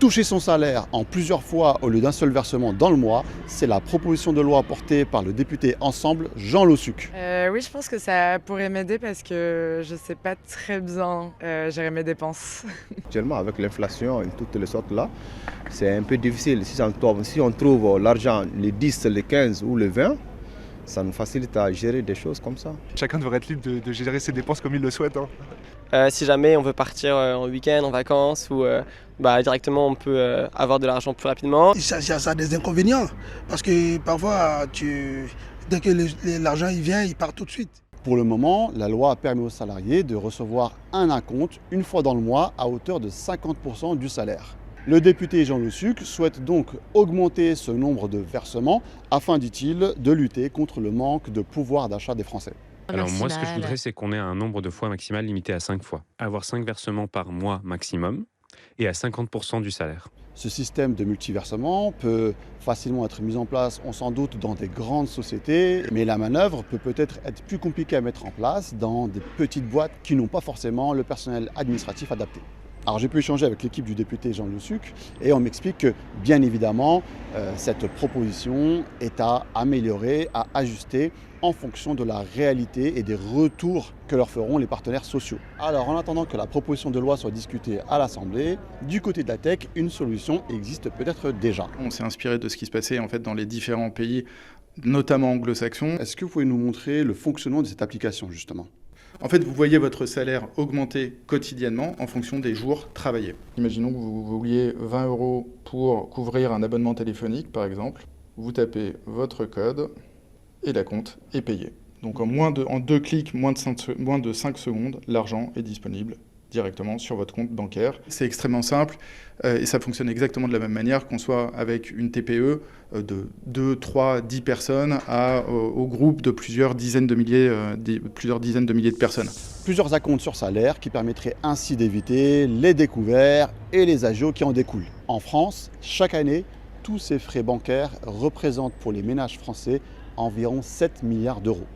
Toucher son salaire en plusieurs fois au lieu d'un seul versement dans le mois, c'est la proposition de loi portée par le député Ensemble, Jean Lossuc. Oui, je pense que ça pourrait m'aider parce que je ne sais pas très bien gérer mes dépenses. Actuellement, avec l'inflation et toutes les sortes là, c'est un peu difficile. Si on trouve l'argent, les 10, les 15 ou les 20, ça nous facilite à gérer des choses comme ça. Chacun devrait être libre de gérer ses dépenses comme il le souhaite. Si jamais on veut partir en week-end, en vacances ou directement on peut avoir de l'argent plus rapidement. Ça a des inconvénients parce que parfois dès que l'argent il vient, il part tout de suite. Pour le moment, la loi permet aux salariés de recevoir un acompte une fois dans le mois à hauteur de 50% du salaire. Le député Jean Lossuc souhaite donc augmenter ce nombre de versements afin, dit-il, de lutter contre le manque de pouvoir d'achat des Français. Alors moi, ce que je voudrais, c'est qu'on ait un nombre de fois maximal limité à 5 fois. Avoir 5 versements par mois maximum et à 50% du salaire. Ce système de multiversement peut facilement être mis en place, on s'en doute, dans des grandes sociétés, mais la manœuvre peut peut-être être plus compliquée à mettre en place dans des petites boîtes qui n'ont pas forcément le personnel administratif adapté. Alors j'ai pu échanger avec l'équipe du député Jean Lossuc et on m'explique que, bien évidemment, cette proposition est à améliorer, à ajuster en fonction de la réalité et des retours que leur feront les partenaires sociaux. Alors en attendant que la proposition de loi soit discutée à l'Assemblée, du côté de la tech, une solution existe peut-être déjà. On s'est inspiré de ce qui se passait en fait dans les différents pays, notamment anglo-saxons. Est-ce que vous pouvez nous montrer le fonctionnement de cette application justement ? En fait, vous voyez votre salaire augmenter quotidiennement en fonction des jours travaillés. Imaginons que vous vouliez 20 € pour couvrir un abonnement téléphonique, par exemple. Vous tapez votre code et la compte est payée. Donc en 2 clics, moins de 5 secondes, l'argent est disponible directement sur votre compte bancaire. C'est extrêmement simple et ça fonctionne exactement de la même manière qu'on soit avec une TPE de 2, 3, 10 personnes au groupe de plusieurs dizaines de milliers de personnes. Plusieurs acomptes sur salaire qui permettraient ainsi d'éviter les découverts et les agios qui en découlent. En France, chaque année, tous ces frais bancaires représentent pour les ménages français environ 7 milliards d'euros.